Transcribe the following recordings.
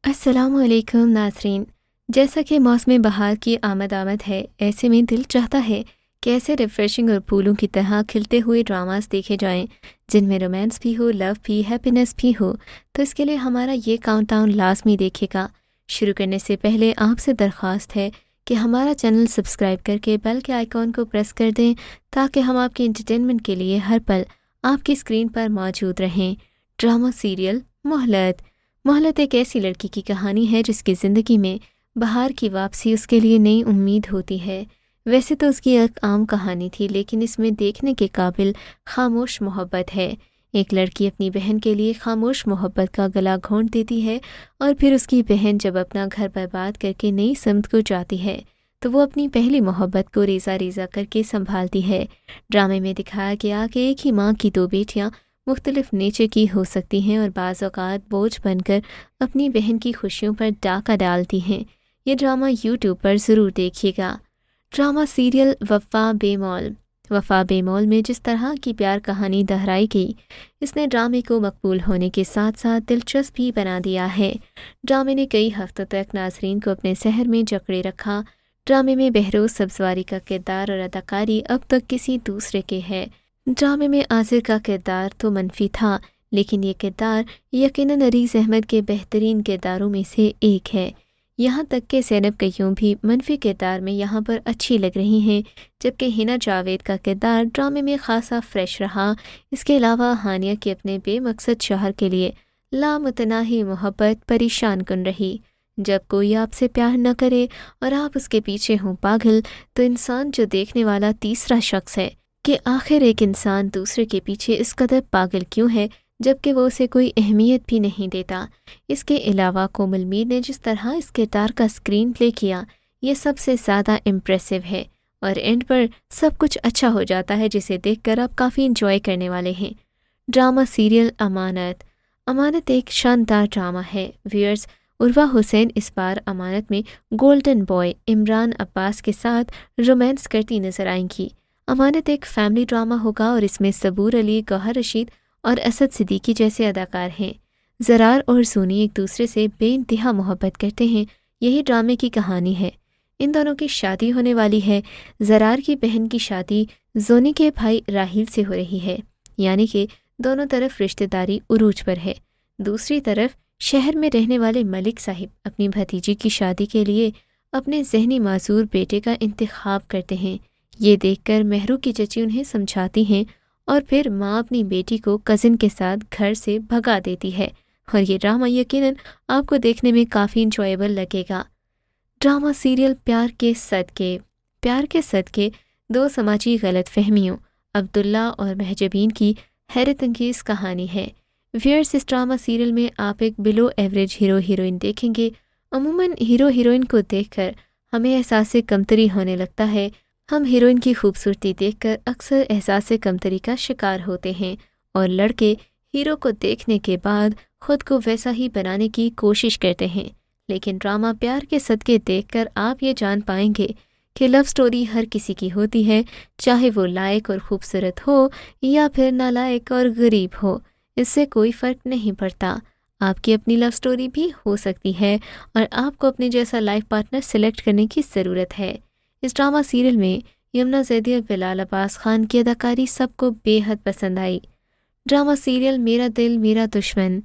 अस्सलाम वालेकुम नाज़रीन। जैसा कि मौसम बहार की आमद है, ऐसे में दिल चाहता है कि ऐसे रिफ़्रेशिंग और फूलों की तरह खिलते हुए ड्रामास देखे जाएं जिनमें रोमांस भी हो, लव भी, हैप्पीनेस भी हो। तो इसके लिए हमारा ये काउंटडाउन लाजमी देखेगा। शुरू करने से पहले आपसे दरख्वास्त है कि हमारा चैनल सब्सक्राइब करके बेल के आइकॉन को प्रेस कर दें ताकि हम आपके एंटरटेनमेंट के लिए हर पल आपकी स्क्रीन पर मौजूद रहें। ड्रामा सीरियल मोहलत। मोहलत एक ऐसी लड़की की कहानी है जिसकी ज़िंदगी में बहार की वापसी उसके लिए नई उम्मीद होती है। वैसे तो उसकी एक आम कहानी थी, लेकिन इसमें देखने के काबिल खामोश मोहब्बत है। एक लड़की अपनी बहन के लिए खामोश मोहब्बत का गला घोंट देती है और फिर उसकी बहन जब अपना घर बर्बाद करके नई समत को जाती है तो वो अपनी पहली मोहब्बत को रेज़ा रेज़ा करके संभालती है। ड्रामे में दिखाया गया कि एक ही माँ की दो बेटियाँ मुख्तलिफ नेचर की हो सकती हैं और बाज़ औक़ात बोझ बनकर अपनी बहन की खुशियों पर डाका डालती हैं। ये ड्रामा यूट्यूब पर ज़रूर देखिएगा। ड्रामा सीरियल वफ़ा बेमौल। वफ़ा बेमौल में जिस तरह की प्यार कहानी दोहराई गई, इसने ड्रामे को मकबूल होने के साथ साथ दिलचस्प भी बना दिया है। ड्रामे ने कई हफ्तों तक नाज़रीन को अपने सहर में जकड़े रखा। ड्रामे में बहरोज़ सब्ज़वारी का किरदार और अदाकारी अब तक किसी दूसरे के है। ड्रामे में आसिर का किरदार तो मनफी था, लेकिन ये किरदार यकीनन अरीज़ अहमद के बेहतरीन किरदारों में से एक है। यहाँ तक कि ज़ैनब कय्यूम भी मनफी किरदार में यहाँ पर अच्छी लग रही हैं, जबकि हिना जावेद का किरदार ड्रामे में खासा फ्रेश रहा। इसके अलावा हानिया के अपने बेमकसद शौहर के लिए लामुतनाही मोहब्बत परेशान कन रही। जब कोई आपसे प्यार न करे और आप उसके पीछे हों पागल, तो इंसान जो देखने वाला तीसरा शख्स है कि आखिर एक इंसान दूसरे के पीछे इस कदर पागल क्यों है जबकि वो उसे कोई अहमियत भी नहीं देता। इसके अलावा कोमल मीर ने जिस तरह इस किरदार का स्क्रीन प्ले किया, ये सबसे ज़्यादा इम्प्रेसिव है और एंड पर सब कुछ अच्छा हो जाता है, जिसे देखकर आप काफ़ी इंजॉय करने वाले हैं। ड्रामा सीरियल अमानत। अमानत एक शानदार ड्रामा है। व्यूअर्स, उर्वा हुसैन इस बार अमानत में गोल्डन बॉय इमरान अब्बास के साथ रोमांस करती नजर आएंगी। अमानत एक फैमिली ड्रामा होगा और इसमें सबूर अली, गौहर रशीद और असद सिद्दीकी जैसे अदाकार हैं। ज़रार और सोनी एक दूसरे से बेइंतहा मोहब्बत करते हैं। यही ड्रामे की कहानी है। इन दोनों की शादी होने वाली है। ज़रार की बहन की शादी जोनी के भाई राहिल से हो रही है, यानी कि दोनों तरफ रिश्तेदारी उरूज पर है। दूसरी तरफ शहर में रहने वाले मलिक साहिब अपनी भतीजी की शादी के लिए अपने जहनी माजूर बेटे का इंतखाब करते हैं। ये देखकर मेहरू की चची उन्हें समझाती हैं और फिर माँ अपनी बेटी को कज़िन के साथ घर से भगा देती है और ये ड्रामा यकीनन आपको देखने में काफ़ी इंजॉयबल लगेगा। ड्रामा सीरियल प्यार के सदके। प्यार के सदके दो समाजी गलत फहमियों अब्दुल्ला और महजबीन की हैरत अंगेज़ कहानी है। व्यूअर्स, इस ड्रामा सीरियल में आप एक बिलो एवरेज हीरो हीरोइन देखेंगे। अमूमन हीरो हीरोइन को देखकर हमें एहसास कमतरी होने लगता है। हम हीरोइन की खूबसूरती देखकर अक्सर एहसास कमतरी का शिकार होते हैं और लड़के हीरो को देखने के बाद खुद को वैसा ही बनाने की कोशिश करते हैं। लेकिन ड्रामा प्यार के सदके देखकर आप ये जान पाएंगे कि लव स्टोरी हर किसी की होती है, चाहे वो लायक और खूबसूरत हो या फिर नालायक और गरीब हो। इससे कोई फ़र्क नहीं पड़ता। आपकी अपनी लव स्टोरी भी हो सकती है और आपको अपने जैसा लाइफ पार्टनर सेलेक्ट करने की ज़रूरत है। इस ड्रामा सीरियल में यमुना जैदी और बिलाल अब्बास खान की अदाकारी सबको बेहद पसंद आई। ड्रामा सीरियल मेरा दिल मेरा दुश्मन।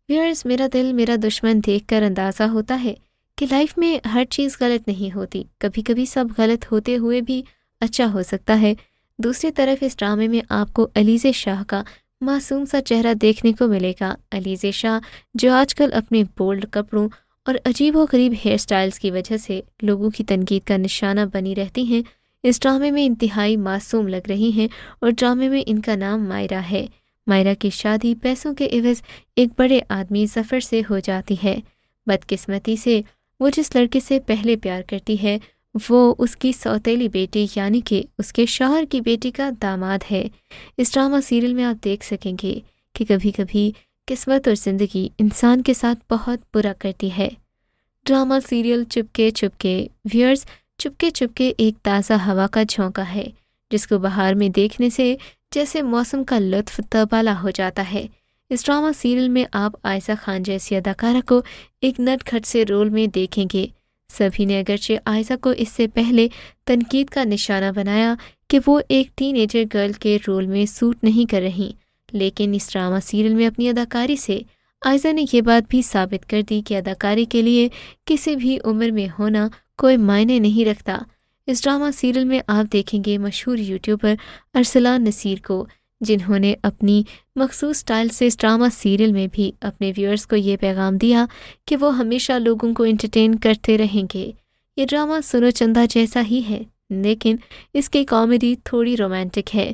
व्यूअर्स, मेरा दिल मेरा दुश्मन देखकर अंदाज़ा होता है कि लाइफ में हर चीज़ गलत नहीं होती। कभी कभी सब गलत होते हुए भी अच्छा हो सकता है। दूसरी तरफ इस ड्रामे में आपको अलीज़े शाह का मासूम सा चेहरा देखने को मिलेगा। अलीज़े शाह जो आजकल अपने बोल्ड कपड़ों और अजीबोगरीब हेयर स्टाइल्स की वजह से लोगों की तनकीद का निशाना बनी रहती हैं, इस ड्रामे में इंतहाई मासूम लग रही हैं और ड्रामे में इनका नाम मायरा है। मायरा की शादी पैसों के एवज़ एक बड़े आदमी ज़फ़र से हो जाती है। बदकिस्मती से वो जिस लड़के से पहले प्यार करती है वो उसकी सौतेली बेटी यानी कि उसके शौहर की बेटी का दामाद है। इस ड्रामा सीरियल में आप देख सकेंगे कि कभी कभी किस्मत और ज़िंदगी इंसान के साथ बहुत बुरा करती है। Drama serial Chupke Chupke. Viewers, Chupke Chupke एक ताज़ा हवा का झोंका है जिसको बहार में देखने से जैसे मौसम का लुत्फ़ तबाला हो जाता है। इस ड्रामा सीरियल में आप आयशा खान जैसी अदाकारा को एक नटखट से रोल में देखेंगे। सभी ने अगरचे आयशा को इससे पहले तनकीद का निशाना बनाया कि वो एक टीनेजर गर्ल के रोल में सूट नहीं कर रही, लेकिन इस ड्रामा सीरियल में अपनी अदाकारी से आयशा ने ये बात भी साबित कर दी कि अदाकारी के लिए किसी भी उम्र में होना कोई मायने नहीं रखता। इस ड्रामा सीरियल में आप देखेंगे मशहूर यूट्यूबर अरसलान नसीर को, जिन्होंने अपनी मखसूस स्टाइल से इस ड्रामा सीरियल में भी अपने व्यूअर्स को ये पैगाम दिया कि वो हमेशा लोगों को एंटरटेन करते रहेंगे। ये ड्रामा सुनो चंदा जैसा ही है, लेकिन इसकी कॉमेडी थोड़ी रोमांटिक है।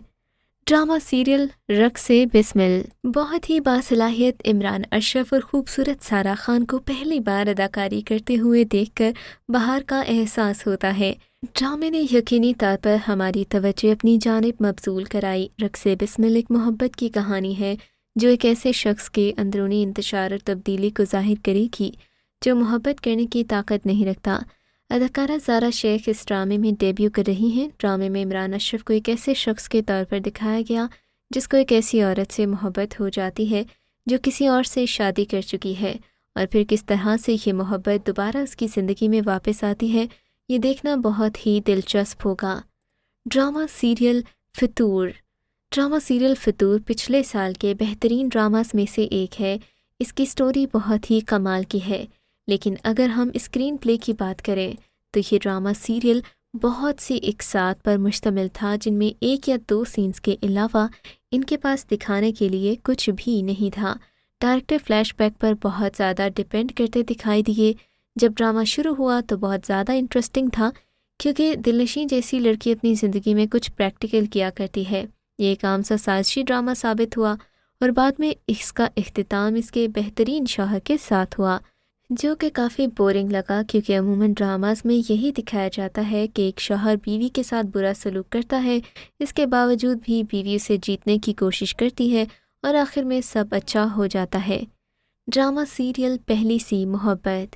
Drama serial Raqse Bismil. बहुत ही बासलाहियत इमरान अशरफ और खूबसूरत सारा खान को पहली बार अदाकारी करते हुए देखकर बहार का एहसास होता है। ड्रामे ने यकीनी तौर पर हमारी तवज्जो अपनी जानिब मबसूल कराई। रक्से बिस्मिल एक मोहब्बत की कहानी है जो एक ऐसे शख्स के अंदरूनी इंतशार और तब्दीली को जाहिर करेगी जो मोहब्बत करने की ताकत नहीं रखता। अदाकारा ज़ारा शेख इस ड्रामे में डेब्यू कर रही हैं। ड्रामे में इमरान अशरफ को एक ऐसे शख्स के तौर पर दिखाया गया जिसको एक ऐसी औरत से मोहब्बत हो जाती है जो किसी और से शादी कर चुकी है, और फिर किस तरह से ये मोहब्बत दोबारा उसकी ज़िंदगी में वापस आती है, ये देखना बहुत ही दिलचस्प होगा। Drama serial Fitoor. Drama serial Fitoor पिछले साल के बेहतरीन ड्रामास में से एक है। इसकी स्टोरी बहुत ही कमाल की है, लेकिन अगर हम स्क्रीन प्ले की बात करें तो ये ड्रामा सीरियल बहुत सी इकसात पर मुश्तमिल था, जिनमें एक या दो सीन्स के अलावा इनके पास दिखाने के लिए कुछ भी नहीं था। डायरेक्टर फ्लैशबैक पर बहुत ज़्यादा डिपेंड करते दिखाई दिए। जब ड्रामा शुरू हुआ तो बहुत ज़्यादा इंटरेस्टिंग था, क्योंकि दिलनशीं जैसी लड़की अपनी ज़िंदगी में कुछ प्रैक्टिकल किया करती है। ये एक आम सा साजिशी ड्रामा साबित हुआ और बाद में इसका इख्तिताम इसके बेहतरीन शौहर के साथ हुआ, जो कि काफ़ी बोरिंग लगा, क्योंकि अमूमन ड्रामास में यही दिखाया जाता है कि एक शौहर बीवी के साथ बुरा सलूक करता है, इसके बावजूद भी बीवी उसे जीतने की कोशिश करती है और आखिर में सब अच्छा हो जाता है। ड्रामा सीरियल पहली सी मोहब्बत।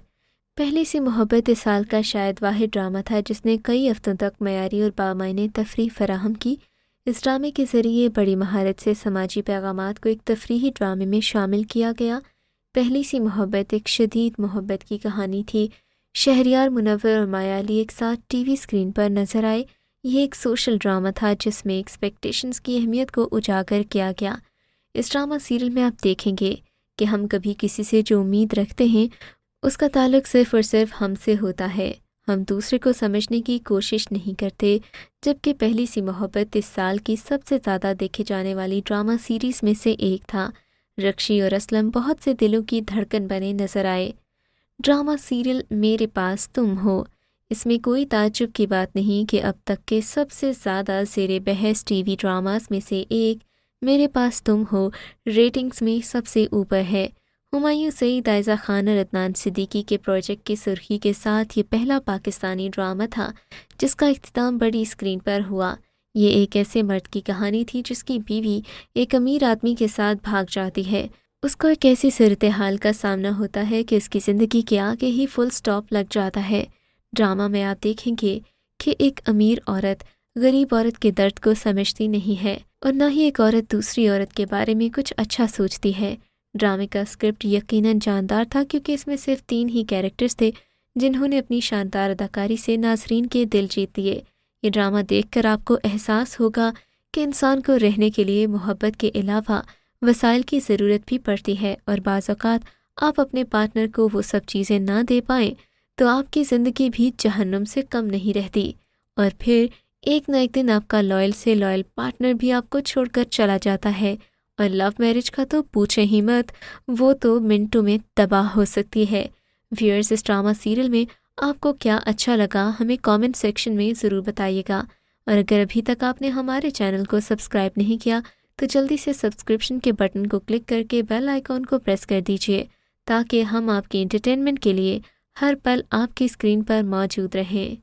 पहली सी मोहब्बत इस साल का शायद वाहिद ड्रामा था जिसने कई हफ्तों तक मयारी और बामायने तफरीह फराहम की। इस ड्रामे के ज़रिए बड़ी महारत से समाजी पैगामात को एक तफरीही ड्रामे में शामिल किया गया। पहली सी मोहब्बत एक शदीद मोहब्बत की कहानी थी। शहरियार, मुनव्वर और मायाली एक साथ टीवी स्क्रीन पर नजर आए। ये एक सोशल ड्रामा था जिसमें एक्सपेक्टेशंस की अहमियत को उजागर किया गया। इस ड्रामा सीरियल में आप देखेंगे कि हम कभी किसी से जो उम्मीद रखते हैं उसका ताल्लुक सिर्फ़ और सिर्फ हमसे होता है। हम दूसरे को समझने की कोशिश नहीं करते, जबकि पहली सी मोहब्बत इस साल की सबसे ज़्यादा देखे जाने वाली ड्रामा सीरीज़ में से एक था। रक्षी और असलम बहुत से दिलों की धड़कन बने नजर आए। ड्रामा सीरियल मेरे पास तुम हो। इसमें कोई ताज्जुब की बात नहीं कि अब तक के सबसे ज़्यादा ज़ेरे बहस टीवी ड्रामास में से एक मेरे पास तुम हो रेटिंग्स में सबसे ऊपर है। हुमायूं सईद, आयशा खान और अदनान सिद्दीकी के प्रोजेक्ट की सुर्खी के साथ ये पहला पाकिस्तानी ड्रामा था जिसका इख्तिताम बड़ी स्क्रीन पर हुआ। ये एक ऐसे मर्द की कहानी थी जिसकी बीवी एक अमीर आदमी के साथ भाग जाती है। उसको एक ऐसी सूरत हाल का सामना होता है कि उसकी ज़िंदगी के आगे ही फुल स्टॉप लग जाता है। ड्रामा में आप देखेंगे कि एक अमीर औरत गरीब औरत के दर्द को समझती नहीं है और न ही एक औरत दूसरी औरत के बारे में कुछ अच्छा सोचती है। ड्रामे का स्क्रिप्ट यकीनन जानदार था, क्योंकि इसमें सिर्फ 3 ही कैरेक्टर्स थे जिन्होंने अपनी शानदार अदाकारी से नाजरीन के दिल जीत लिए। ये ड्रामा देखकर आपको एहसास होगा कि इंसान को रहने के लिए मोहब्बत के अलावा वसाइल की ज़रूरत भी पड़ती है, और बाज़ औक़ात आप अपने पार्टनर को वो सब चीज़ें ना दे पाएँ तो आपकी ज़िंदगी भी जहन्नुम से कम नहीं रहती, और फिर एक न एक दिन आपका लॉयल से लॉयल पार्टनर भी आपको छोड़कर चला जाता है। और लव मैरिज का तो पूछे ही मत, वो तो मिनटों में तबाह हो सकती है। व्यूअर्स, इस ड्रामा सीरियल में आपको क्या अच्छा लगा हमें कमेंट सेक्शन में ज़रूर बताइएगा, और अगर अभी तक आपने हमारे चैनल को सब्सक्राइब नहीं किया तो जल्दी से सब्सक्रिप्शन के बटन को क्लिक करके बेल आइकॉन को प्रेस कर दीजिए, ताकि हम आपकी एंटरटेनमेंट के लिए हर पल आपकी स्क्रीन पर मौजूद रहें।